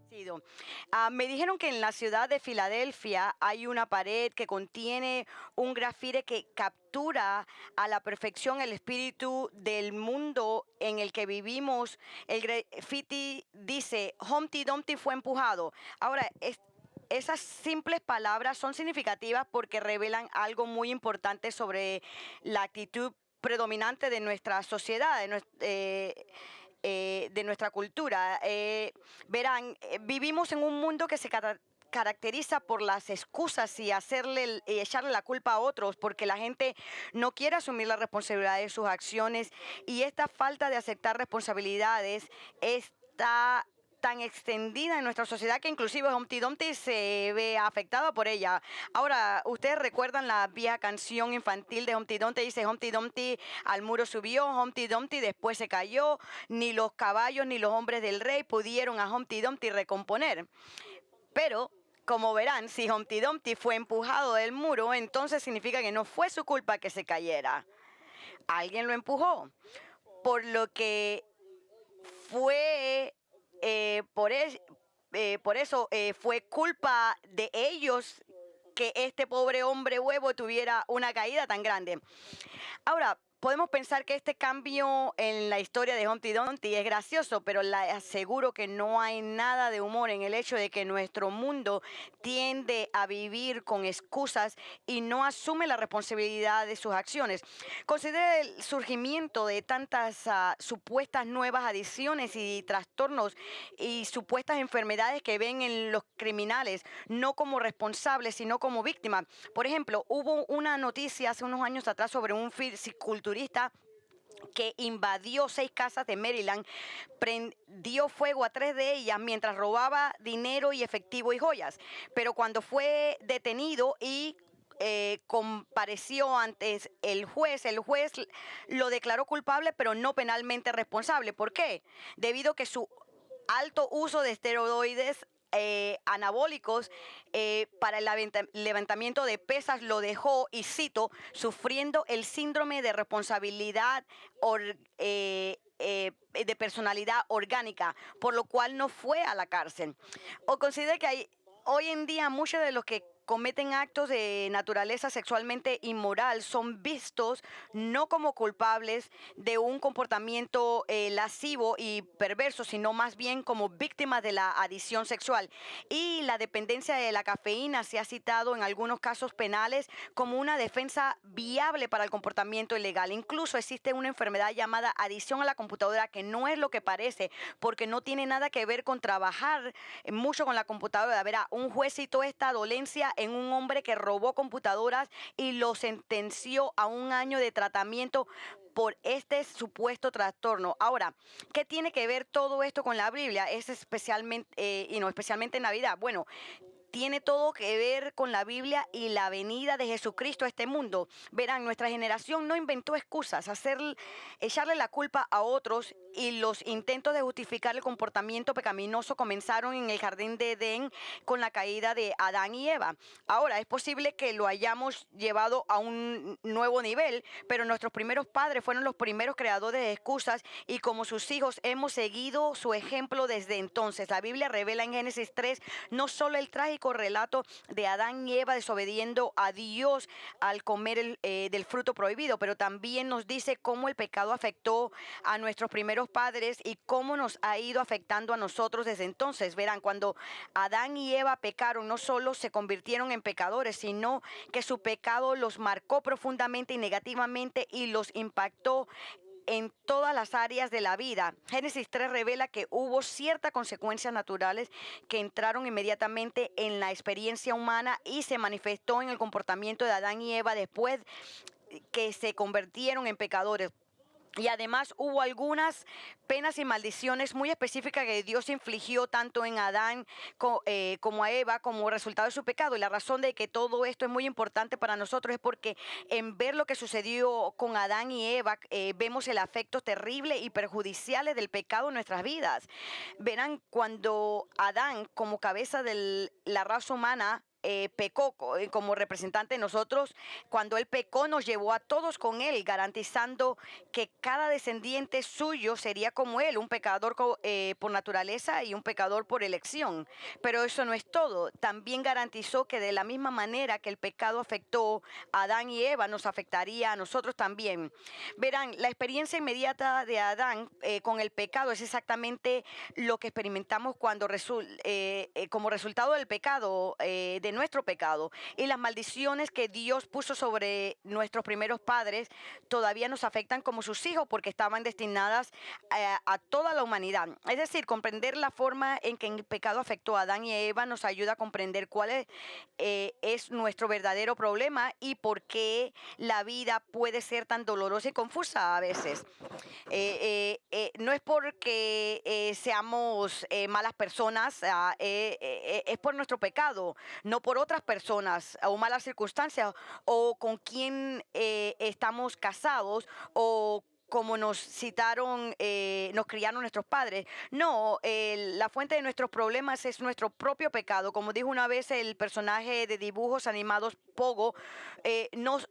Sido. Me dijeron que en la ciudad de Filadelfia hay una pared que contiene un grafite que captura a la perfección el espíritu del mundo en el que vivimos. El graffiti dice, Humpty Dumpty fue empujado. Ahora, esas simples palabras son significativas porque revelan algo muy importante sobre la actitud predominante de nuestra sociedad, de nuestra cultura. Verán, vivimos en un mundo que se caracteriza por las excusas y echarle la culpa a otros, porque la gente no quiere asumir la responsabilidad de sus acciones, y esta falta de aceptar responsabilidades está tan extendida en nuestra sociedad que inclusive Humpty Dumpty se ve afectado por ella. Ahora, ¿ustedes recuerdan la vieja canción infantil de Humpty Dumpty? Dice, Humpty Dumpty al muro subió, Humpty Dumpty después se cayó, ni los caballos ni los hombres del rey pudieron a Humpty Dumpty recomponer. Pero, como verán, si Humpty Dumpty fue empujado del muro, entonces significa que no fue su culpa que se cayera. Alguien lo empujó. Por lo que fue, por eso fue culpa de ellos que este pobre hombre huevo tuviera una caída tan grande. Ahora, podemos pensar que este cambio en la historia de Humpty Dumpty es gracioso, pero le aseguro que no hay nada de humor en el hecho de que nuestro mundo tiende a vivir con excusas y no asume la responsabilidad de sus acciones. Considere el surgimiento de tantas supuestas nuevas adicciones y trastornos y supuestas enfermedades que ven en los criminales no como responsables, sino como víctimas. Por ejemplo, hubo una noticia hace unos años atrás sobre un fisiculturista que invadió 6 casas de Maryland, prendió fuego a 3 de ellas mientras robaba dinero y efectivo y joyas. Pero cuando fue detenido y compareció ante el juez lo declaró culpable, pero no penalmente responsable. ¿Por qué? Debido a que su alto uso de esteroides anabólicos para el levantamiento de pesas lo dejó, y cito, sufriendo el síndrome de responsabilidad de personalidad orgánica, por lo cual no fue a la cárcel. O considere que hoy en día muchos de los que cometen actos de naturaleza sexualmente inmoral son vistos no como culpables de un comportamiento lascivo y perverso, sino más bien como víctimas de la adicción sexual. Y la dependencia de la cafeína se ha citado en algunos casos penales como una defensa viable para el comportamiento ilegal. Incluso existe una enfermedad llamada adicción a la computadora, que no es lo que parece, porque no tiene nada que ver con trabajar mucho con la computadora. Verá, un juez citó esta dolencia en un hombre que robó computadoras y lo sentenció a 1 año de tratamiento por este supuesto trastorno. Ahora, ¿qué tiene que ver todo esto con la Biblia? Es especialmente, especialmente en Navidad. Bueno, tiene todo que ver con la Biblia y la venida de Jesucristo a este mundo. Verán, nuestra generación no inventó excusas, echarle la culpa a otros, y los intentos de justificar el comportamiento pecaminoso comenzaron en el jardín de Edén con la caída de Adán y Eva. Ahora, es posible que lo hayamos llevado a un nuevo nivel, pero nuestros primeros padres fueron los primeros creadores de excusas, y como sus hijos hemos seguido su ejemplo desde entonces. La Biblia revela en Génesis 3 no solo el trágico relato de Adán y Eva desobediendo a Dios al comer del fruto prohibido, pero también nos dice cómo el pecado afectó a nuestros primeros padres y cómo nos ha ido afectando a nosotros desde entonces. Verán, cuando Adán y Eva pecaron, no solo se convirtieron en pecadores, sino que su pecado los marcó profundamente y negativamente y los impactó en todas las áreas de la vida. Génesis 3 revela que hubo ciertas consecuencias naturales que entraron inmediatamente en la experiencia humana y se manifestó en el comportamiento de Adán y Eva después que se convirtieron en pecadores. Y además hubo algunas penas y maldiciones muy específicas que Dios infligió tanto en Adán como a Eva como resultado de su pecado. Y la razón de que todo esto es muy importante para nosotros es porque en ver lo que sucedió con Adán y Eva, vemos el efecto terrible y perjudiciales del pecado en nuestras vidas. Verán, cuando Adán, como cabeza de la raza humana, pecó como representante de nosotros. Cuando él pecó, nos llevó a todos con él, garantizando que cada descendiente suyo sería como él, un pecador por naturaleza y un pecador por elección. Pero eso no es todo. También garantizó que de la misma manera que el pecado afectó a Adán y Eva, nos afectaría a nosotros también. Verán, la experiencia inmediata de Adán con el pecado es exactamente lo que experimentamos cuando como resultado del pecado, de nuestro pecado. Y las maldiciones que Dios puso sobre nuestros primeros padres todavía nos afectan como sus hijos porque estaban destinadas a toda la humanidad. Es decir, comprender la forma en que el pecado afectó a Adán y a Eva nos ayuda a comprender cuál es nuestro verdadero problema y por qué la vida puede ser tan dolorosa y confusa a veces. No es porque seamos malas personas, es por nuestro pecado, no por otras personas o malas circunstancias o con quién estamos casados o como nos citaron, nos criaron nuestros padres. No, la fuente de nuestros problemas es nuestro propio pecado. Como dijo una vez el personaje de dibujos animados Pogo, nos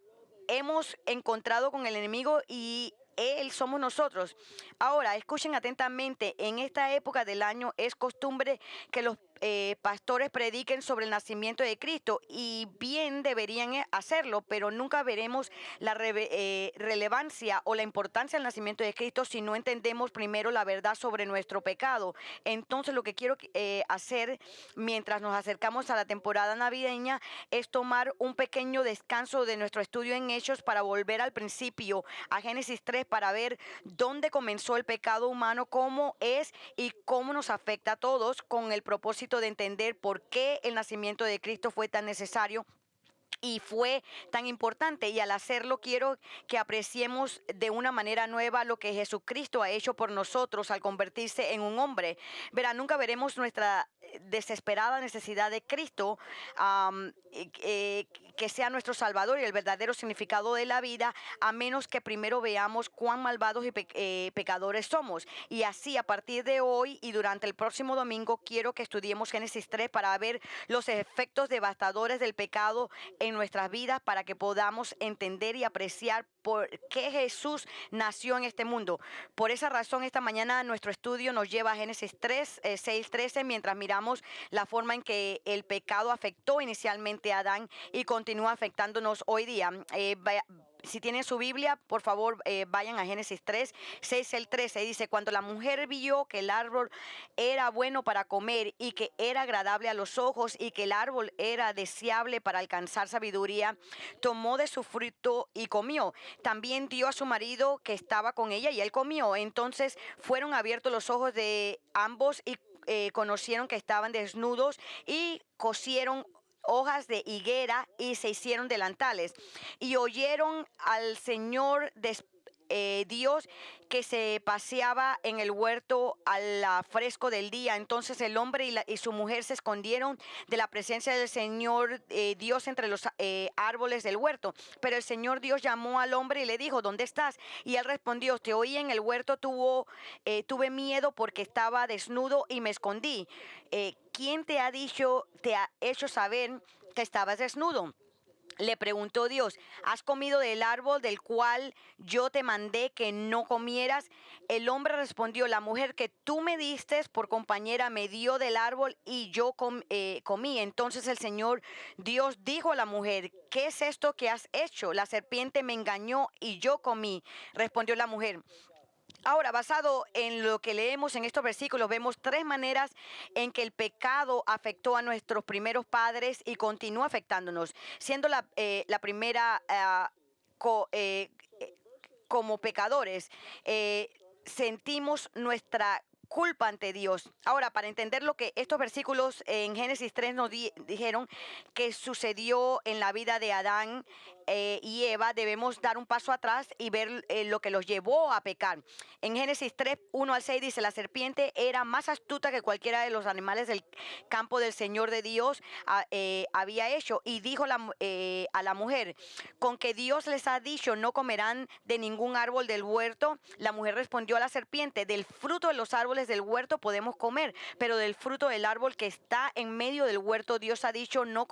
hemos encontrado con el enemigo y él somos nosotros. Ahora, escuchen atentamente, en esta época del año es costumbre que los pastores prediquen sobre el nacimiento de Cristo y bien deberían hacerlo, pero nunca veremos la relevancia o la importancia del nacimiento de Cristo si no entendemos primero la verdad sobre nuestro pecado. Entonces, lo que quiero hacer mientras nos acercamos a la temporada navideña es tomar un pequeño descanso de nuestro estudio en Hechos para volver al principio, a Génesis 3, para ver dónde comenzó el pecado humano, cómo es y cómo nos afecta a todos, con el propósito de entender por qué el nacimiento de Cristo fue tan necesario y fue tan importante. Y al hacerlo quiero que apreciemos de una manera nueva lo que Jesucristo ha hecho por nosotros al convertirse en un hombre. Verá, nunca veremos nuestra desesperada necesidad de Cristo, que sea nuestro Salvador y el verdadero significado de la vida, a menos que primero veamos cuán malvados y pecadores somos. Y así, a partir de hoy y durante el próximo domingo, quiero que estudiemos Génesis 3 para ver los efectos devastadores del pecado en nuestras vidas, para que podamos entender y apreciar por qué Jesús nació en este mundo. Por esa razón, esta mañana nuestro estudio nos lleva a Génesis 3, 6, 13, mientras miramos la forma en que el pecado afectó inicialmente a Adán y continúa afectándonos hoy día. Si tienen su Biblia, por favor, vayan a Génesis 3, 6 al 13. Dice: cuando la mujer vio que el árbol era bueno para comer y que era agradable a los ojos y que el árbol era deseable para alcanzar sabiduría, tomó de su fruto y comió. También dio a su marido que estaba con ella y él comió. Entonces fueron abiertos los ojos de ambos y conocieron que estaban desnudos y cosieron hojas de higuera y se hicieron delantales. Y oyeron al Señor Dios que se paseaba en el huerto al fresco del día. Entonces el hombre y su mujer se escondieron de la presencia del Señor Dios entre los árboles del huerto. Pero el Señor Dios llamó al hombre y le dijo: ¿dónde estás? Y él respondió: te oí en el huerto, tuve miedo porque estaba desnudo y me escondí. ¿Quién te ha hecho saber que estabas desnudo? Le preguntó Dios: ¿has comido del árbol del cual yo te mandé que no comieras? El hombre respondió: la mujer que tú me diste por compañera me dio del árbol y yo comí. Entonces el Señor Dios dijo a la mujer: ¿qué es esto que has hecho? La serpiente me engañó y yo comí. Respondió la mujer. Ahora, basado en lo que leemos en estos versículos, vemos tres maneras en que el pecado afectó a nuestros primeros padres y continúa afectándonos, siendo la primera como pecadores. Sentimos nuestra culpa ante Dios. Ahora, para entender lo que estos versículos en Génesis 3 nos dijeron que sucedió en la vida de Adán, y Eva, debemos dar un paso atrás y ver lo que los llevó a pecar. En Génesis 3, 1 al 6 dice: la serpiente era más astuta que cualquiera de los animales del campo del Señor de Dios había hecho, y dijo a la mujer: con que Dios les ha dicho, no comerán de ningún árbol del huerto. La mujer respondió a la serpiente: del fruto de los árboles del huerto podemos comer, pero del fruto del árbol que está en medio del huerto, Dios ha dicho, no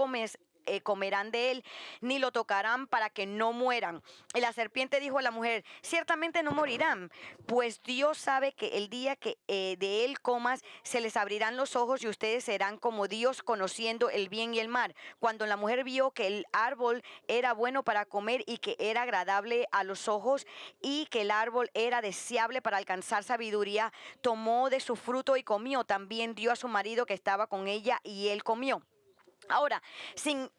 comerán de él, ni lo tocarán, para que no mueran. Y la serpiente dijo a la mujer: ciertamente no morirán, pues Dios sabe que el día que de él comas, se les abrirán los ojos y ustedes serán como Dios, conociendo el bien y el mal. Cuando la mujer vio que el árbol era bueno para comer y que era agradable a los ojos, y que el árbol era deseable para alcanzar sabiduría, tomó de su fruto y comió. También dio a su marido que estaba con ella, y él comió. Ahora, sin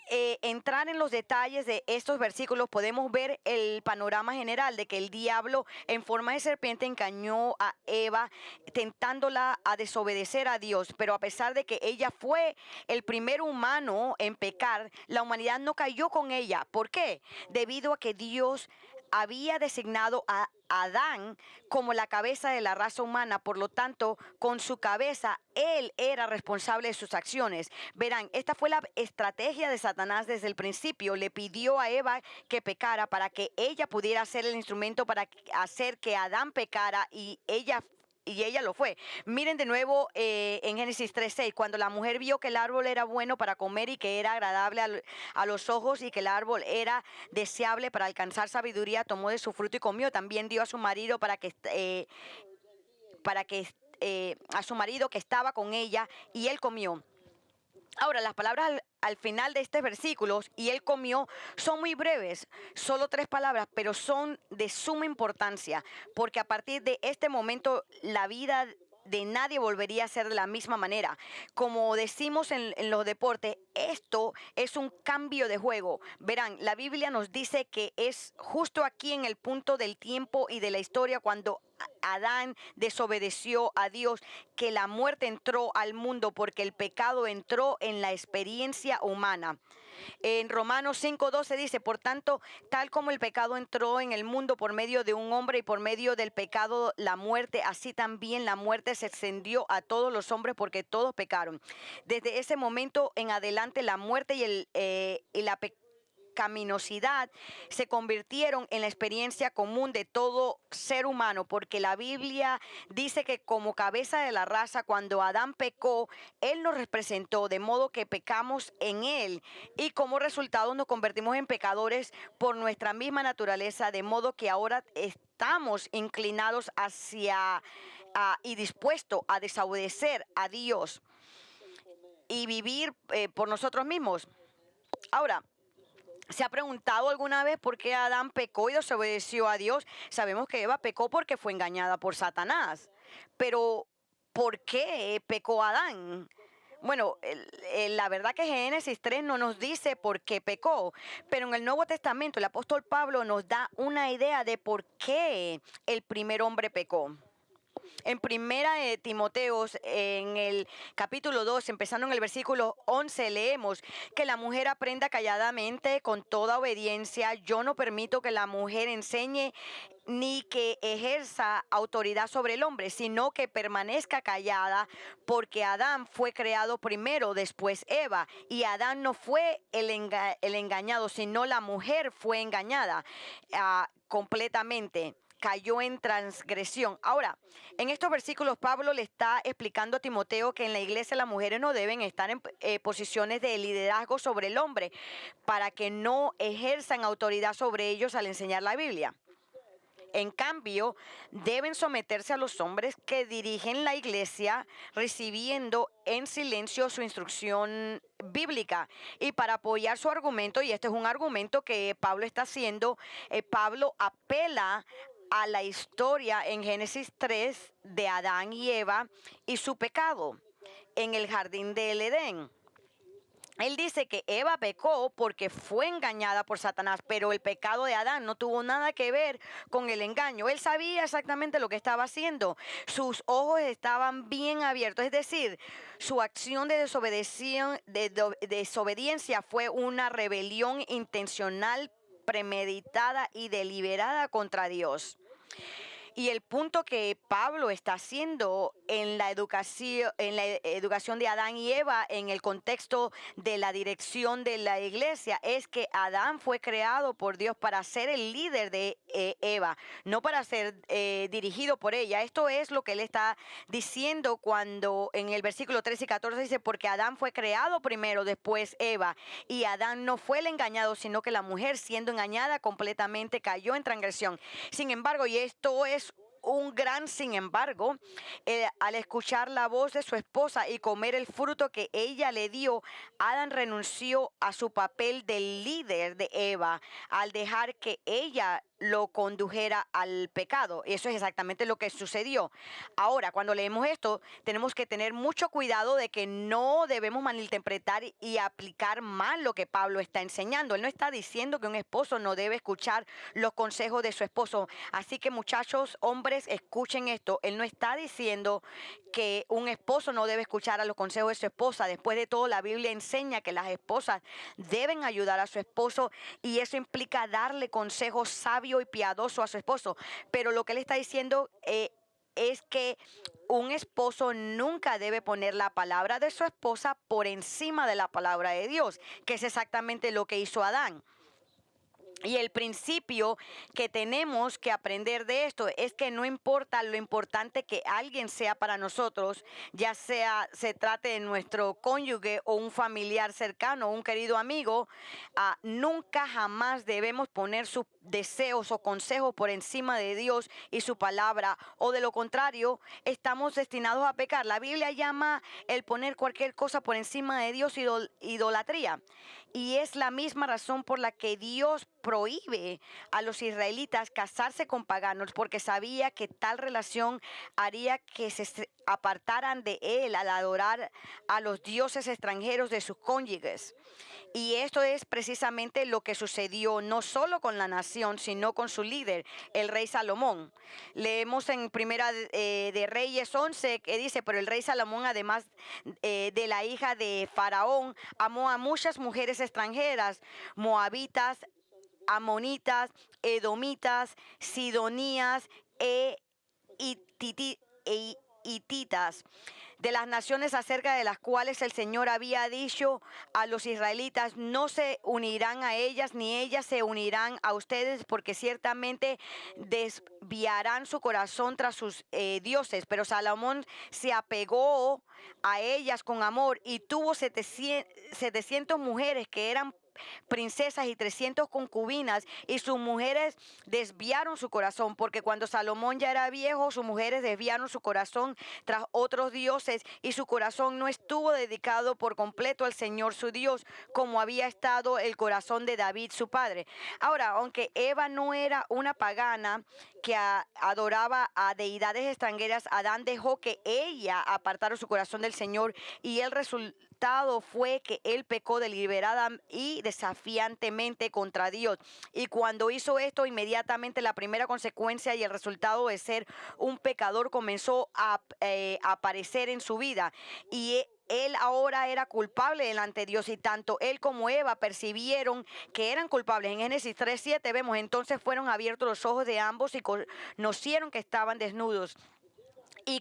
entrar en los detalles de estos versículos, podemos ver el panorama general de que el diablo en forma de serpiente engañó a Eva, tentándola a desobedecer a Dios. Pero a pesar de que ella fue el primer humano en pecar, la humanidad no cayó con ella. ¿Por qué? Debido a que Dios había designado a Adán como la cabeza de la raza humana. Por lo tanto, con su cabeza, él era responsable de sus acciones. Verán, esta fue la estrategia de Satanás desde el principio. Le pidió a Eva que pecara para que ella pudiera ser el instrumento para hacer que Adán pecara, y ella lo fue. Miren de nuevo en Génesis 3:6, cuando la mujer vio que el árbol era bueno para comer y que era agradable a los ojos, y que el árbol era deseable para alcanzar sabiduría, tomó de su fruto y comió. También dio a su marido a su marido que estaba con ella, y él comió. Ahora, las palabras al final de estos versículos, y él comió, son muy breves, solo 3 palabras, pero son de suma importancia, porque a partir de este momento la vida de nadie volvería a ser de la misma manera. Como decimos en los deportes, esto es un cambio de juego. Verán, la Biblia nos dice que es justo aquí en el punto del tiempo y de la historia, cuando Adán desobedeció a Dios, que la muerte entró al mundo, porque el pecado entró en la experiencia humana. En Romanos 5:12 dice: por tanto, tal como el pecado entró en el mundo por medio de un hombre, y por medio del pecado la muerte, así también la muerte se extendió a todos los hombres, porque todos pecaron. Desde ese momento en adelante, la muerte y la pecaminosidad se convirtieron en la experiencia común de todo ser humano, porque la Biblia dice que como cabeza de la raza, cuando Adán pecó, él nos representó, de modo que pecamos en él, y como resultado nos convertimos en pecadores por nuestra misma naturaleza, de modo que ahora estamos inclinados hacia y dispuestos a desobedecer a Dios y vivir por nosotros mismos. Ahora, ¿se ha preguntado alguna vez por qué Adán pecó y desobedeció a Dios? Sabemos que Eva pecó porque fue engañada por Satanás. Pero, ¿por qué pecó Adán? Bueno, la verdad que Génesis 3 no nos dice por qué pecó, pero en el Nuevo Testamento el apóstol Pablo nos da una idea de por qué el primer hombre pecó. En primera de Timoteos, en el capítulo 2, empezando en el versículo 11, leemos que la mujer aprenda calladamente con toda obediencia. Yo no permito que la mujer enseñe ni que ejerza autoridad sobre el hombre, sino que permanezca callada, porque Adán fue creado primero, después Eva, y Adán no fue el engañado, sino la mujer fue engañada completamente, cayó en transgresión. Ahora, en estos versículos Pablo le está explicando a Timoteo que en la iglesia las mujeres no deben estar en posiciones de liderazgo sobre el hombre, para que no ejerzan autoridad sobre ellos al enseñar la Biblia. En cambio, deben someterse a los hombres que dirigen la iglesia, recibiendo en silencio su instrucción bíblica. Y para apoyar su argumento, y este es un argumento que Pablo está haciendo, Pablo apela a la historia en Génesis 3 de Adán y Eva y su pecado en el jardín del Edén. Él dice que Eva pecó porque fue engañada por Satanás, pero el pecado de Adán no tuvo nada que ver con el engaño. Él sabía exactamente lo que estaba haciendo. Sus ojos estaban bien abiertos, es decir, su acción de desobediencia fue una rebelión intencional, premeditada y deliberada contra Dios. Y el punto que Pablo está haciendo en la educación de Adán y Eva en el contexto de la dirección de la iglesia es que Adán fue creado por Dios para ser el líder de Eva, no para ser dirigido por ella. Esto es lo que él está diciendo cuando en el versículo 13 y 14 dice, porque Adán fue creado primero, después Eva, y Adán no fue el engañado, sino que la mujer, siendo engañada completamente, cayó en transgresión. Sin embargo, y esto es un gran sin embargo, al escuchar la voz de su esposa y comer el fruto que ella le dio, Adán renunció a su papel de líder de Eva al dejar que ella lo condujera al pecado. Eso es exactamente lo que sucedió. Ahora, cuando leemos esto, tenemos que tener mucho cuidado de que no debemos malinterpretar y aplicar mal lo que Pablo está enseñando. Él no está diciendo que un esposo no debe escuchar los consejos de su esposo. Así que, muchachos, hombres, escuchen esto. Él no está diciendo que un esposo no debe escuchar a los consejos de su esposa. Después de todo, la Biblia enseña que las esposas deben ayudar a su esposo y eso implica darle consejos sabios y piadosos a su esposo. Pero lo que él está diciendo es que un esposo nunca debe poner la palabra de su esposa por encima de la palabra de Dios, que es exactamente lo que hizo Adán. Y el principio que tenemos que aprender de esto es que no importa lo importante que alguien sea para nosotros, ya sea se trate de nuestro cónyuge o un familiar cercano, un querido amigo, nunca jamás debemos poner sus deseos o consejos por encima de Dios y su palabra, o de lo contrario, estamos destinados a pecar. La Biblia llama el poner cualquier cosa por encima de Dios idolatría. Y es la misma razón por la que Dios prohíbe a los israelitas casarse con paganos, porque sabía que tal relación haría que se apartaran de él al adorar a los dioses extranjeros de sus cónyuges. Y esto es precisamente lo que sucedió no solo con la nación, sino con su líder, el rey Salomón. Leemos en Primera de Reyes 11 que dice, pero el rey Salomón, además de la hija de Faraón, amó a muchas mujeres extranjeras, moabitas, amonitas, edomitas, sidonías y hititas, de las naciones acerca de las cuales el Señor había dicho a los israelitas, no se unirán a ellas, ni ellas se unirán a ustedes, porque ciertamente desviarán su corazón tras sus dioses. Pero Salomón se apegó a ellas con amor y tuvo 700 mujeres que eran princesas y 300 concubinas, y sus mujeres desviaron su corazón, porque cuando Salomón ya era viejo, sus mujeres desviaron su corazón tras otros dioses, y su corazón no estuvo dedicado por completo al Señor su Dios, como había estado el corazón de David su padre. Ahora, aunque Eva no era una pagana que adoraba a deidades extranjeras, Adán dejó que ella apartara su corazón del Señor, y el resultado fue que él pecó deliberada y desafiantemente contra Dios. Y cuando hizo esto, inmediatamente la primera consecuencia y el resultado de ser un pecador comenzó a aparecer en su vida. Y él ahora era culpable delante de Dios, y tanto él como Eva percibieron que eran culpables. En Génesis 3:7 vemos, entonces fueron abiertos los ojos de ambos y conocieron que estaban desnudos. Y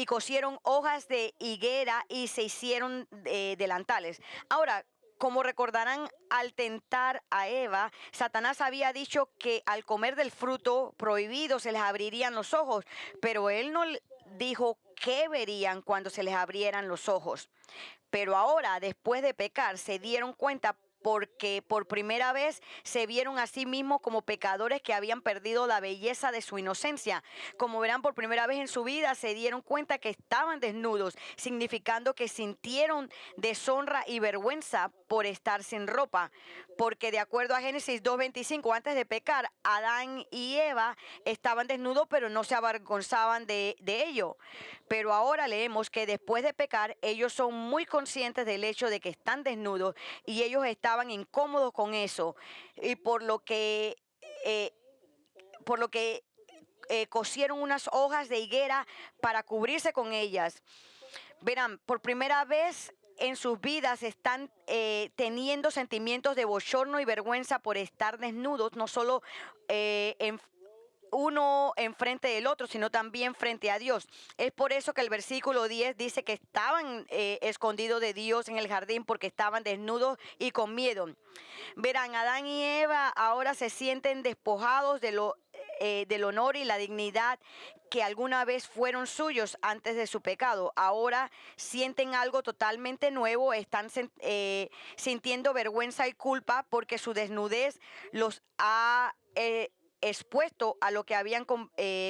cosieron hojas de higuera y se hicieron delantales. Ahora, como recordarán, al tentar a Eva, Satanás había dicho que al comer del fruto prohibido se les abrirían los ojos, pero él no dijo qué verían cuando se les abrieran los ojos. Pero ahora, después de pecar, se dieron cuenta porque por primera vez se vieron a sí mismos como pecadores que habían perdido la belleza de su inocencia. Como verán, por primera vez en su vida se dieron cuenta que estaban desnudos, significando que sintieron deshonra y vergüenza por estar sin ropa. Porque de acuerdo a Génesis 2:25, antes de pecar, Adán y Eva estaban desnudos, pero no se avergonzaban de ello. Pero ahora leemos que después de pecar, ellos son muy conscientes del hecho de que están desnudos y ellos estaban incómodos con eso. Y eh, por lo que cosieron unas hojas de higuera para cubrirse con ellas. Verán, por primera vez en sus vidas están teniendo sentimientos de bochorno y vergüenza por estar desnudos, no solo uno enfrente del otro, sino también frente a Dios. Es por eso que el versículo 10 dice que estaban escondidos de Dios en el jardín porque estaban desnudos y con miedo. Verán, Adán y Eva ahora se sienten despojados del honor y la dignidad que alguna vez fueron suyos antes de su pecado. Ahora sienten algo totalmente nuevo, están sintiendo vergüenza y culpa porque su desnudez los ha expuesto a lo que habían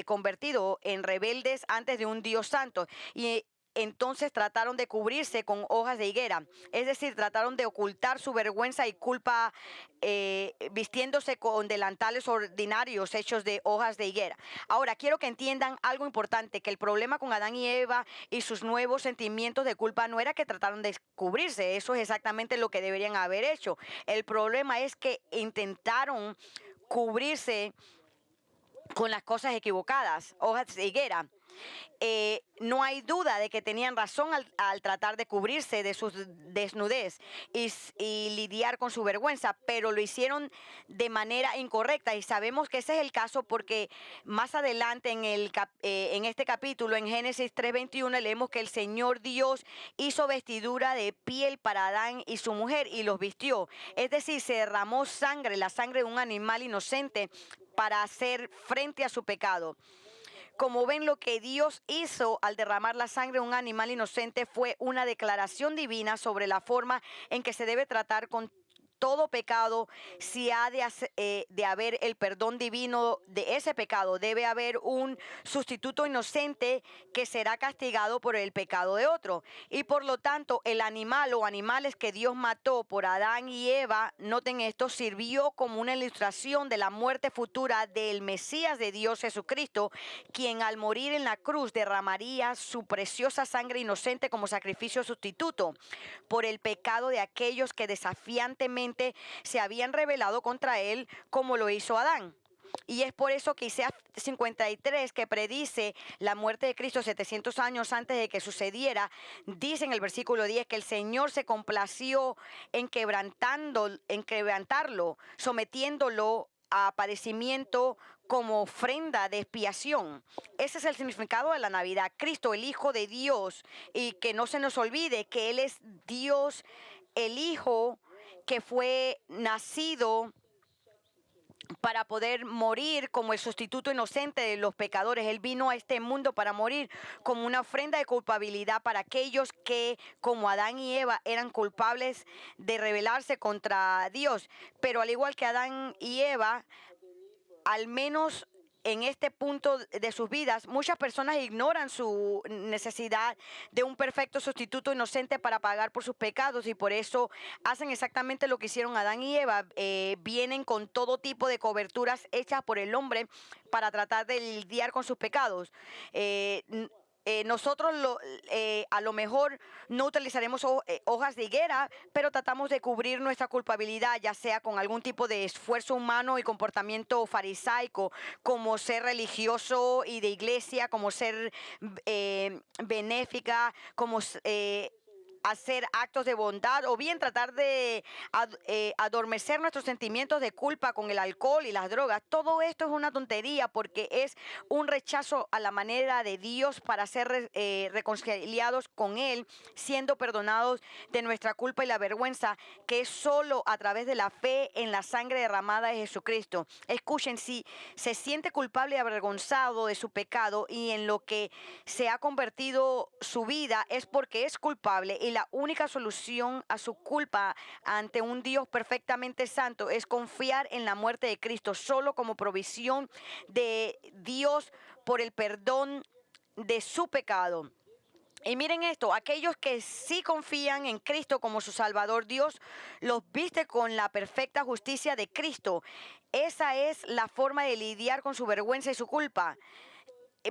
convertido en rebeldes antes de un Dios santo. Y entonces trataron de cubrirse con hojas de higuera, es decir, trataron de ocultar su vergüenza y culpa vistiéndose con delantales ordinarios hechos de hojas de higuera. Ahora, quiero que entiendan algo importante, que el problema con Adán y Eva y sus nuevos sentimientos de culpa no era que trataron de cubrirse, eso es exactamente lo que deberían haber hecho. El problema es que intentaron cubrirse con las cosas equivocadas, hojas de higuera. No hay duda de que tenían razón al tratar de cubrirse de su desnudez y lidiar con su vergüenza, pero lo hicieron de manera incorrecta y sabemos que ese es el caso porque más adelante en este capítulo, en Génesis 3:21, leemos que el Señor Dios hizo vestidura de piel para Adán y su mujer y los vistió. Es decir, se derramó sangre, la sangre de un animal inocente para hacer frente a su pecado. Como ven, lo que Dios hizo al derramar la sangre de un animal inocente fue una declaración divina sobre la forma en que se debe tratar con todo pecado. Si ha de haber el perdón divino de ese pecado, debe haber un sustituto inocente que será castigado por el pecado de otro. Y por lo tanto, el animal o animales que Dios mató por Adán y Eva, noten esto, sirvió como una ilustración de la muerte futura del Mesías de Dios Jesucristo, quien al morir en la cruz derramaría su preciosa sangre inocente como sacrificio sustituto por el pecado de aquellos que desafiantemente se habían rebelado contra él, como lo hizo Adán. Y es por eso que Isaías 53, que predice la muerte de Cristo 700 años antes de que sucediera, dice en el versículo 10 que el Señor se complació en quebrantarlo, sometiéndolo a padecimiento como ofrenda de expiación. Ese es el significado de la Navidad. Cristo, el Hijo de Dios, y que no se nos olvide que Él es Dios, el Hijo que fue nacido para poder morir como el sustituto inocente de los pecadores. Él vino a este mundo para morir como una ofrenda de culpabilidad para aquellos que, como Adán y Eva, eran culpables de rebelarse contra Dios. Pero al igual que Adán y Eva, al menos en este punto de sus vidas, muchas personas ignoran su necesidad de un perfecto sustituto inocente para pagar por sus pecados y por eso hacen exactamente lo que hicieron Adán y Eva. Vienen con todo tipo de coberturas hechas por el hombre para tratar de lidiar con sus pecados. Nosotros a lo mejor no utilizaremos hojas de higuera, pero tratamos de cubrir nuestra culpabilidad, ya sea con algún tipo de esfuerzo humano y comportamiento farisaico, como ser religioso y de iglesia, como ser benéfica, como hacer actos de bondad o bien tratar de adormecer nuestros sentimientos de culpa con el alcohol y las drogas. Todo esto es una tontería porque es un rechazo a la manera de Dios para ser reconciliados con Él, siendo perdonados de nuestra culpa y la vergüenza, que es solo a través de la fe en la sangre derramada de Jesucristo. Escuchen, si se siente culpable y avergonzado de su pecado y en lo que se ha convertido su vida, es porque es culpable y la única solución a su culpa ante un Dios perfectamente santo es confiar en la muerte de Cristo solo como provisión de Dios por el perdón de su pecado. Y miren esto, aquellos que sí confían en Cristo como su Salvador, Dios los viste con la perfecta justicia de Cristo. Esa es la forma de lidiar con su vergüenza y su culpa.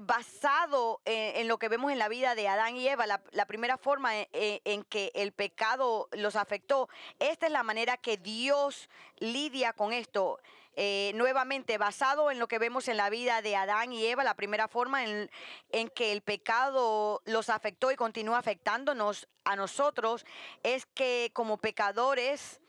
Basado en lo que vemos en la vida de Adán y Eva, la primera forma en que el pecado los afectó, esta es la manera que Dios lidia con esto. Nuevamente, basado en lo que vemos en la vida de Adán y Eva, la primera forma en que el pecado los afectó y continúa afectándonos a nosotros es que como pecadores,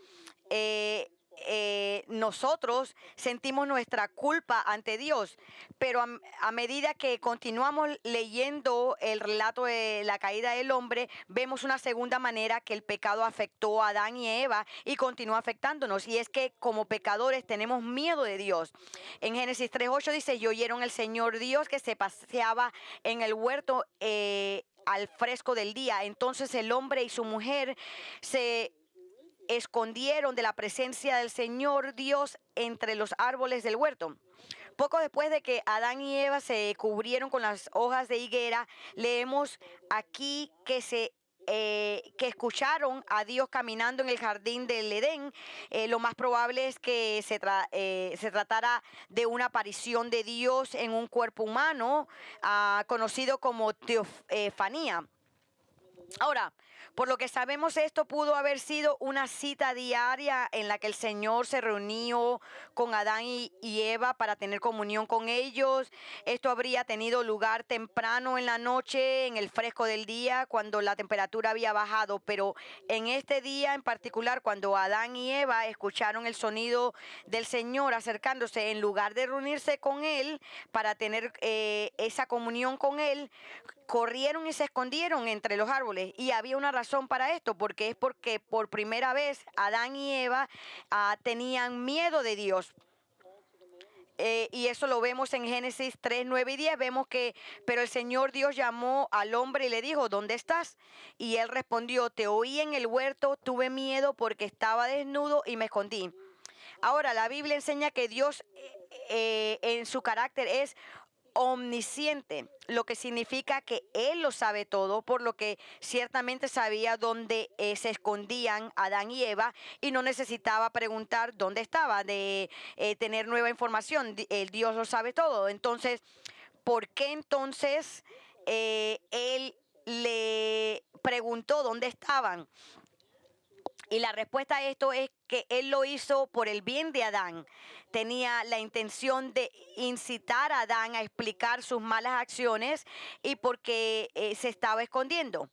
nosotros sentimos nuestra culpa ante Dios, pero a medida que continuamos leyendo el relato de la caída del hombre, vemos una segunda manera que el pecado afectó a Adán y Eva y continúa afectándonos, y es que como pecadores tenemos miedo de Dios. En Génesis 3:8 dice: y oyeron el Señor Dios que se paseaba en el huerto al fresco del día. Entonces el hombre y su mujer se escondieron de la presencia del Señor Dios entre los árboles del huerto. Poco después de que Adán y Eva se cubrieron con las hojas de higuera, leemos aquí que escucharon a Dios caminando en el jardín del Edén. Lo más probable es que se tratara de una aparición de Dios en un cuerpo humano, conocido como teofanía. Ahora, por lo que sabemos, esto pudo haber sido una cita diaria en la que el Señor se reunió con Adán y Eva para tener comunión con ellos. Esto habría tenido lugar temprano en la noche, en el fresco del día, cuando la temperatura había bajado. Pero en este día en particular, cuando Adán y Eva escucharon el sonido del Señor acercándose, en lugar de reunirse con Él para tener esa comunión con Él, corrieron y se escondieron entre los árboles. Y había una razón para esto, porque por primera vez Adán y Eva tenían miedo de Dios. Y eso lo vemos en Génesis 3, 9 y 10. Vemos que, pero el Señor Dios llamó al hombre y le dijo: ¿dónde estás? Y él respondió: te oí en el huerto, tuve miedo porque estaba desnudo y me escondí. Ahora, la Biblia enseña que Dios en su carácter es omnisciente, lo que significa que Él lo sabe todo, por lo que ciertamente sabía dónde se escondían Adán y Eva y no necesitaba preguntar dónde estaba, de tener nueva información. El Dios lo sabe todo. Entonces, ¿por qué entonces Él le preguntó dónde estaban? Y la respuesta a esto es que Él lo hizo por el bien de Adán. Tenía la intención de incitar a Adán a explicar sus malas acciones y porque se estaba escondiendo.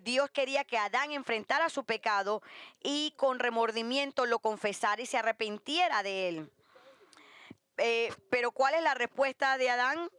Dios quería que Adán enfrentara su pecado y con remordimiento lo confesara y se arrepintiera de él. Pero ¿cuál es la respuesta de Adán?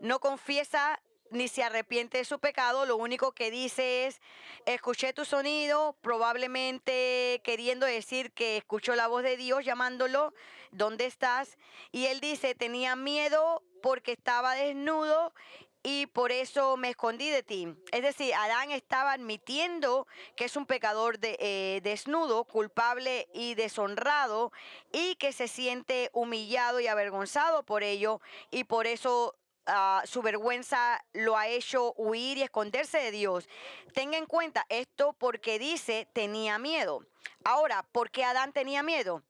No confiesa ni se arrepiente de su pecado. Lo único que dice es: escuché tu sonido, probablemente queriendo decir que escuchó la voz de Dios llamándolo: ¿dónde estás? Y él dice: tenía miedo porque estaba desnudo y por eso me escondí de ti. Es decir, Adán estaba admitiendo que es un pecador desnudo, culpable y deshonrado, y que se siente humillado y avergonzado por ello, y por eso su vergüenza lo ha hecho huir y esconderse de Dios. Tenga en cuenta esto porque dice tenía miedo. Ahora, ¿por qué Adán tenía miedo?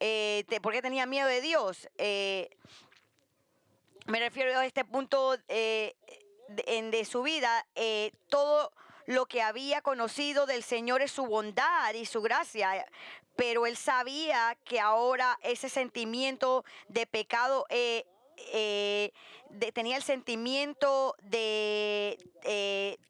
¿Por qué tenía miedo de Dios? Me refiero a este punto de su vida. Todo lo que había conocido del Señor es su bondad y su gracia, pero él sabía que ahora ese sentimiento de pecado tenía el sentimiento de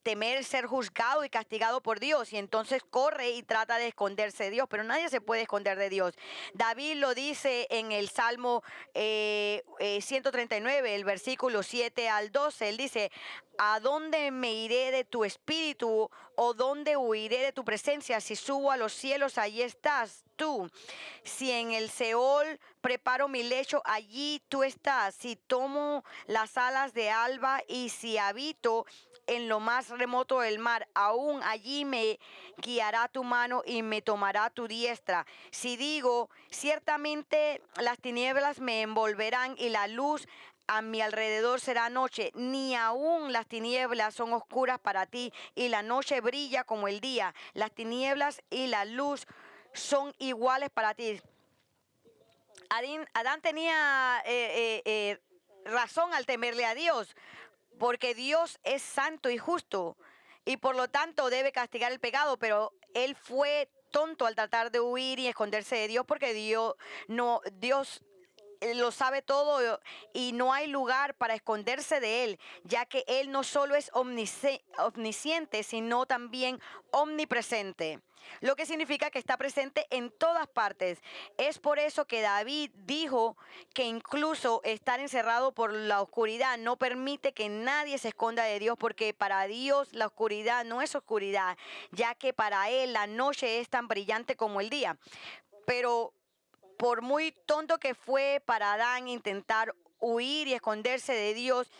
temer ser juzgado y castigado por Dios, y entonces corre y trata de esconderse de Dios, pero nadie se puede esconder de Dios. David lo dice en el Salmo 139, el versículo 7 al 12. Él dice: ¿a dónde me iré de tu espíritu, o dónde huiré de tu presencia? Si subo a los cielos, allí estás tú. Si en el Seol preparo mi lecho, allí tú estás. Si tomo las alas de alba y si habito en lo más remoto del mar, aún allí me guiará tu mano y me tomará tu diestra. Si digo, ciertamente las tinieblas me envolverán y la luz a mi alrededor será noche, ni aún las tinieblas son oscuras para ti, y la noche brilla como el día. Las tinieblas y la luz son iguales para ti. Adán tenía razón al temerle a Dios, porque Dios es santo y justo, y por lo tanto debe castigar el pecado, pero él fue tonto al tratar de huir y esconderse de Dios, porque Dios lo sabe todo y no hay lugar para esconderse de él, ya que él no solo es omnisciente, sino también omnipresente, lo que significa que está presente en todas partes. Es por eso que David dijo que incluso estar encerrado por la oscuridad no permite que nadie se esconda de Dios, porque para Dios la oscuridad no es oscuridad, ya que para él la noche es tan brillante como el día. Pero por muy tonto que fue para Adán intentar huir y esconderse de Dios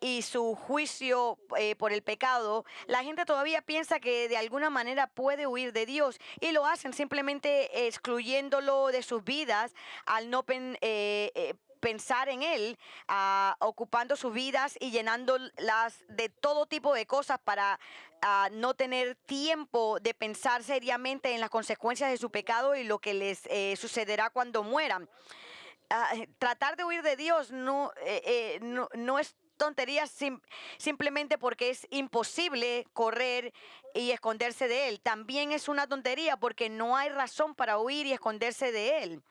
y su juicio por el pecado, la gente todavía piensa que de alguna manera puede huir de Dios, y lo hacen simplemente excluyéndolo de sus vidas al no pensar en Él, ocupando sus vidas y llenándolas de todo tipo de cosas para no tener tiempo de pensar seriamente en las consecuencias de su pecado y lo que les sucederá cuando mueran. Tratar de huir de Dios no es tontería, simplemente porque es imposible correr y esconderse de Él. También es una tontería porque no hay razón para huir y esconderse de Él.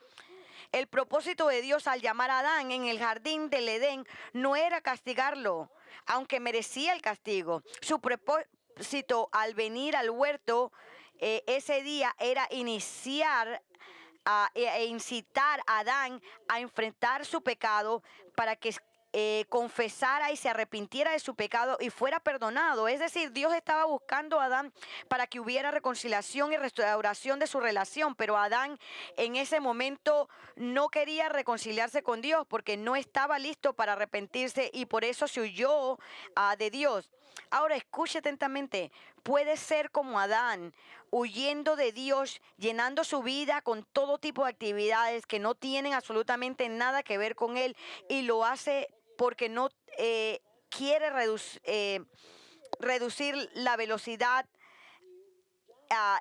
El propósito de Dios al llamar a Adán en el jardín del Edén no era castigarlo, aunque merecía el castigo. Su propósito al venir al huerto ese día era iniciar e incitar a Adán a enfrentar su pecado para que confesara y se arrepintiera de su pecado y fuera perdonado. Es decir, Dios estaba buscando a Adán para que hubiera reconciliación y restauración de su relación, pero Adán en ese momento no quería reconciliarse con Dios porque no estaba listo para arrepentirse, y por eso se huyó de Dios. Ahora escuche atentamente, puede ser como Adán, huyendo de Dios, llenando su vida con todo tipo de actividades que no tienen absolutamente nada que ver con Él, y lo hace porque no quiere reducir la velocidad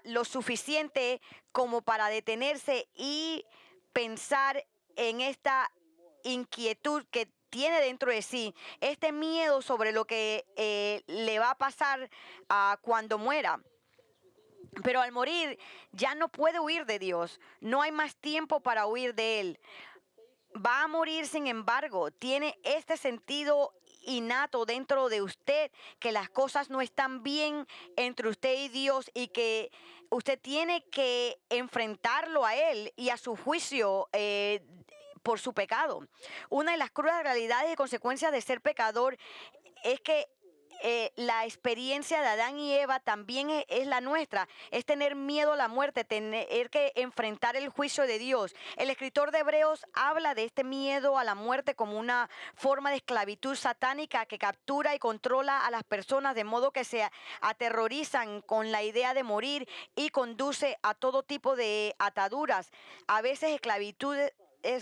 lo suficiente como para detenerse y pensar en esta inquietud que tiene dentro de sí, este miedo sobre lo que le va a pasar cuando muera. Pero al morir ya no puede huir de Dios, no hay más tiempo para huir de Él. Va a morir, sin embargo, tiene este sentido innato dentro de usted, que las cosas no están bien entre usted y Dios, y que usted tiene que enfrentarlo a Él y a su juicio por su pecado. Una de las crudas realidades y consecuencias de ser pecador es que la experiencia de Adán y Eva también es la nuestra, es tener miedo a la muerte, tener que enfrentar el juicio de Dios. El escritor de Hebreos habla de este miedo a la muerte como una forma de esclavitud satánica que captura y controla a las personas de modo que se aterrorizan con la idea de morir y conduce a todo tipo de ataduras, a veces esclavitud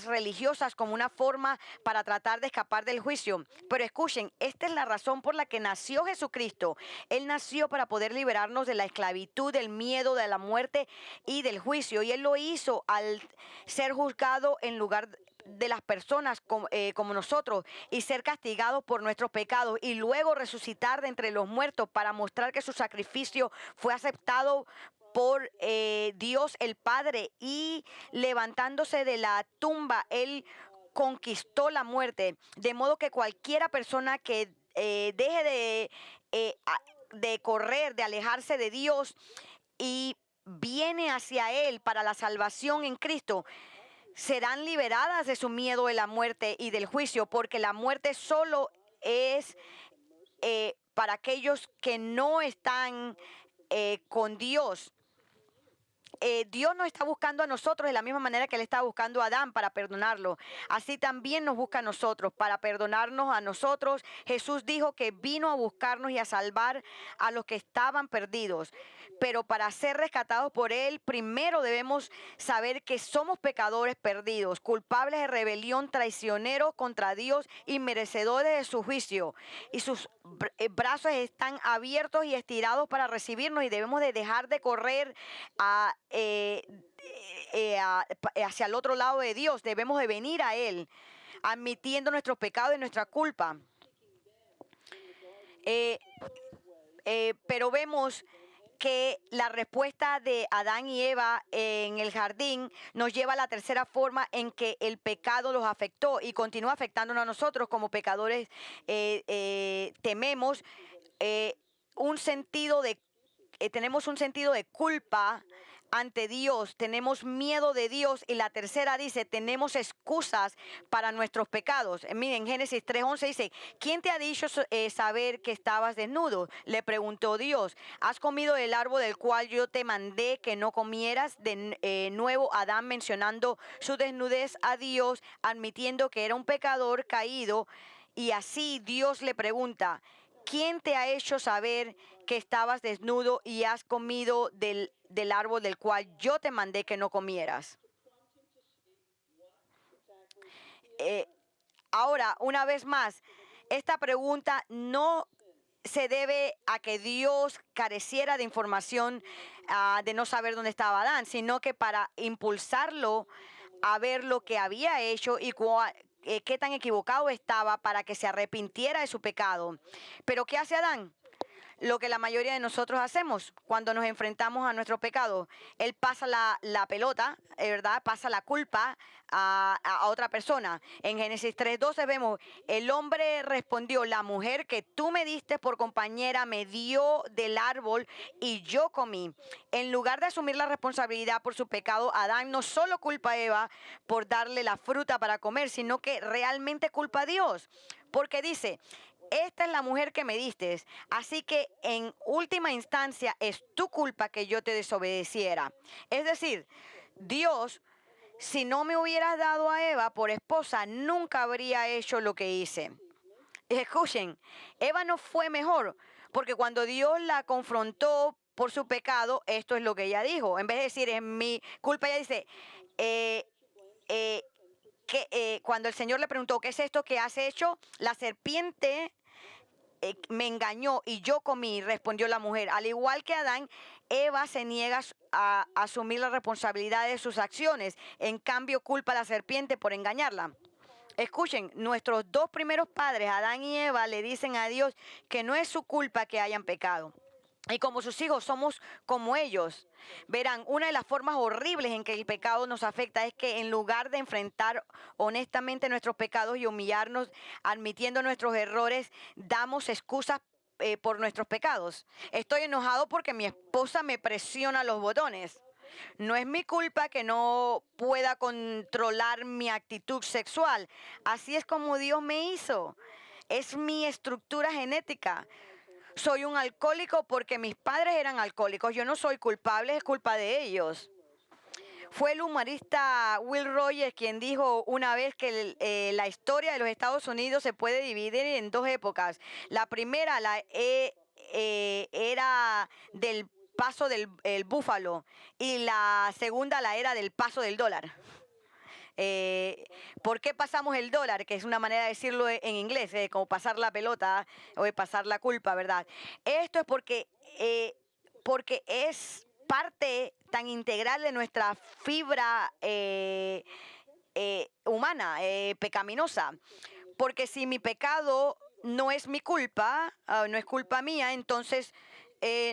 religiosas, como una forma para tratar de escapar del juicio. Pero escuchen, esta es la razón por la que nació Jesucristo. Él nació para poder liberarnos de la esclavitud, del miedo, de la muerte y del juicio. Y Él lo hizo al ser juzgado en lugar de las personas como nosotros, y ser castigado por nuestros pecados, y luego resucitar de entre los muertos para mostrar que su sacrificio fue aceptado por Dios el Padre, y levantándose de la tumba, Él conquistó la muerte, de modo que cualquiera persona que deje de correr, de alejarse de Dios y viene hacia Él para la salvación en Cristo, serán liberadas de su miedo de la muerte y del juicio, porque la muerte solo es para aquellos que no están con Dios. Dios nos está buscando a nosotros de la misma manera que Él estaba buscando a Adán para perdonarlo. Así también nos busca a nosotros para perdonarnos a nosotros. Jesús dijo que vino a buscarnos y a salvar a los que estaban perdidos. Pero para ser rescatados por Él, primero debemos saber que somos pecadores perdidos, culpables de rebelión, traicioneros contra Dios y merecedores de su juicio. Y sus brazos están abiertos y estirados para recibirnos, y debemos de dejar de correr hacia el otro lado de Dios. Debemos de venir a Él, admitiendo nuestros pecados y nuestra culpa. Pero vemos que la respuesta de Adán y Eva en el jardín nos lleva a la tercera forma en que el pecado los afectó y continúa afectándonos a nosotros como pecadores. Tememos tenemos un sentido de culpa ante Dios, tenemos miedo de Dios, y la tercera dice, tenemos excusas para nuestros pecados. Miren, Génesis 3:11 dice, ¿quién te ha dicho saber que estabas desnudo? Le preguntó Dios, ¿has comido del árbol del cual yo te mandé que no comieras? De nuevo Adán mencionando su desnudez a Dios, admitiendo que era un pecador caído, y así Dios le pregunta, ¿quién te ha hecho saber que estabas desnudo y has comido del árbol del cual yo te mandé que no comieras? Ahora, una vez más, esta pregunta no se debe a que Dios careciera de información, de no saber dónde estaba Adán, sino que para impulsarlo a ver lo que había hecho y qué tan equivocado estaba, para que se arrepintiera de su pecado. Pero ¿qué hace Adán? Lo que la mayoría de nosotros hacemos cuando nos enfrentamos a nuestro pecado. Él pasa la pelota, ¿verdad? Pasa la culpa a otra persona. En Génesis 3:12 vemos, el hombre respondió, la mujer que tú me diste por compañera me dio del árbol y yo comí. En lugar de asumir la responsabilidad por su pecado, Adán no solo culpa a Eva por darle la fruta para comer, sino que realmente culpa a Dios. Porque dice, esta es la mujer que me diste, así que en última instancia es tu culpa que yo te desobedeciera. Es decir, Dios, si no me hubieras dado a Eva por esposa, nunca habría hecho lo que hice. Escuchen, Eva no fue mejor, porque cuando Dios la confrontó por su pecado, esto es lo que ella dijo. En vez de decir, es mi culpa, ella dice, cuando el Señor le preguntó, ¿qué es esto que has hecho? La serpiente me engañó y yo comí, respondió la mujer. Al igual que Adán, Eva se niega a asumir la responsabilidad de sus acciones. En cambio, culpa a la serpiente por engañarla. Escuchen, nuestros dos primeros padres, Adán y Eva, le dicen a Dios que no es su culpa que hayan pecado. Y como sus hijos somos como ellos. Verán, una de las formas horribles en que el pecado nos afecta es que en lugar de enfrentar honestamente nuestros pecados y humillarnos admitiendo nuestros errores, damos excusas por nuestros pecados. Estoy enojado porque mi esposa me presiona los botones. No es mi culpa que no pueda controlar mi actitud sexual. Así es como Dios me hizo. Es mi estructura genética. Soy un alcohólico porque mis padres eran alcohólicos. Yo no soy culpable, es culpa de ellos. Fue el humorista Will Rogers quien dijo una vez que la historia de los Estados Unidos se puede dividir en dos épocas. La primera era del paso del búfalo, y la segunda la era del paso del dólar. ¿Por qué pasamos el dólar? Que es una manera de decirlo en inglés, como pasar la pelota o pasar la culpa, ¿verdad? Esto es porque es parte tan integral de nuestra fibra humana, pecaminosa. Porque si mi pecado no es mi culpa, no es culpa mía, entonces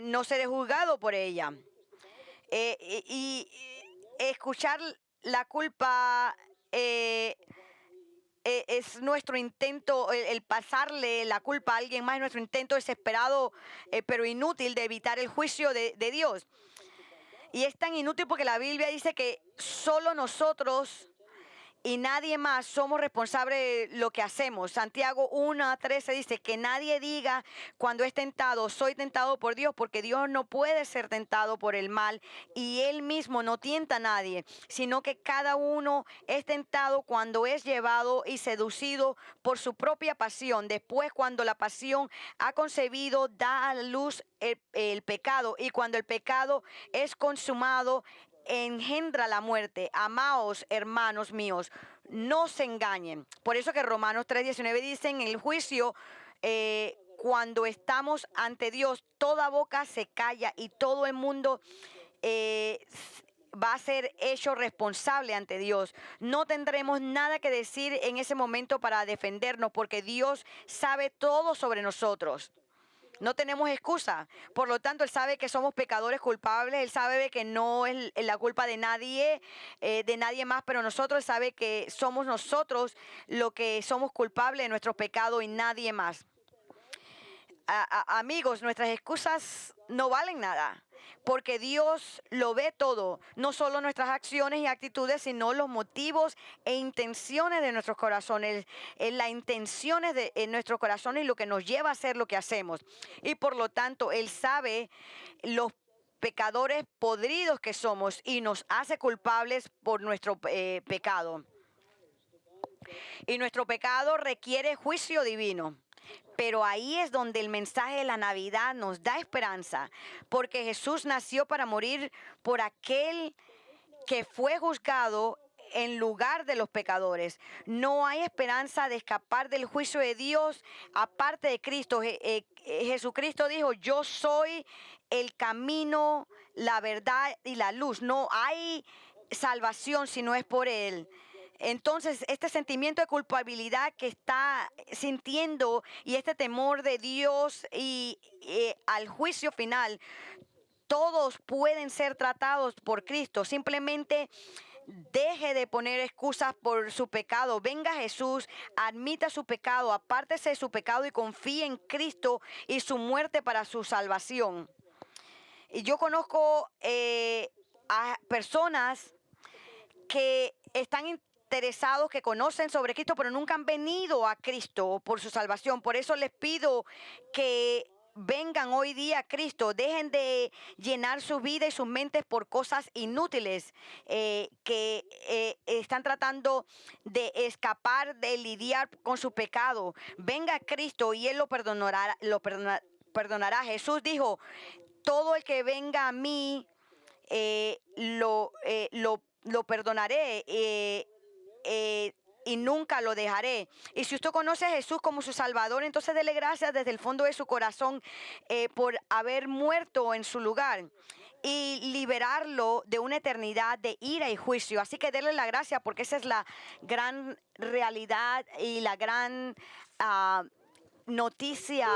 no seré juzgado por ella. Y escuchar la culpa es nuestro intento, el pasarle la culpa a alguien más, es nuestro intento desesperado, pero inútil, de evitar el juicio de Dios. Y es tan inútil porque la Biblia dice que solo nosotros y nadie más somos responsables de lo que hacemos. Santiago 1:13 dice que nadie diga cuando es tentado, soy tentado por Dios, porque Dios no puede ser tentado por el mal y Él mismo no tienta a nadie, sino que cada uno es tentado cuando es llevado y seducido por su propia pasión. Después, cuando la pasión ha concebido, da a la luz el pecado, y cuando el pecado es consumado, engendra la muerte. Amaos, hermanos míos, no se engañen. Por eso que Romanos 3:19 dice, en el juicio, cuando estamos ante Dios, toda boca se calla y todo el mundo va a ser hecho responsable ante Dios. No tendremos nada que decir en ese momento para defendernos, porque Dios sabe todo sobre nosotros. No tenemos excusa. Por lo tanto, Él sabe que somos pecadores culpables. Él sabe que no es la culpa de nadie más, pero Él sabe que somos nosotros los que somos culpables de nuestros pecados y nadie más. Amigos, nuestras excusas no valen nada, porque Dios lo ve todo, no solo nuestras acciones y actitudes, sino los motivos e intenciones de nuestros corazones, las intenciones de nuestros corazones y lo que nos lleva a hacer lo que hacemos. Y por lo tanto, Él sabe los pecadores podridos que somos y nos hace culpables por nuestro pecado. Y nuestro pecado requiere juicio divino. Pero ahí es donde el mensaje de la Navidad nos da esperanza, porque Jesús nació para morir por aquel que fue juzgado en lugar de los pecadores. No hay esperanza de escapar del juicio de Dios aparte de Cristo. Jesucristo dijo, yo soy el camino, la verdad y la luz. No hay salvación si no es por Él. Entonces, este sentimiento de culpabilidad que está sintiendo y este temor de Dios y al juicio final, todos pueden ser tratados por Cristo. Simplemente deje de poner excusas por su pecado. Venga Jesús, admita su pecado, apártese de su pecado y confíe en Cristo y su muerte para su salvación. Y yo conozco a personas que están interesados, que conocen sobre Cristo, pero nunca han venido a Cristo por su salvación. Por eso les pido que vengan hoy día a Cristo, dejen de llenar su vida y sus mentes por cosas inútiles que están tratando de escapar, de lidiar con su pecado. Venga a Cristo y Él lo perdonará. Jesús dijo, todo el que venga a mí lo perdonaré y nunca lo dejaré. Y si usted conoce a Jesús como su Salvador, entonces dele gracias desde el fondo de su corazón por haber muerto en su lugar y liberarlo de una eternidad de ira y juicio. Así que dele la gracia, porque esa es la gran realidad y la gran noticia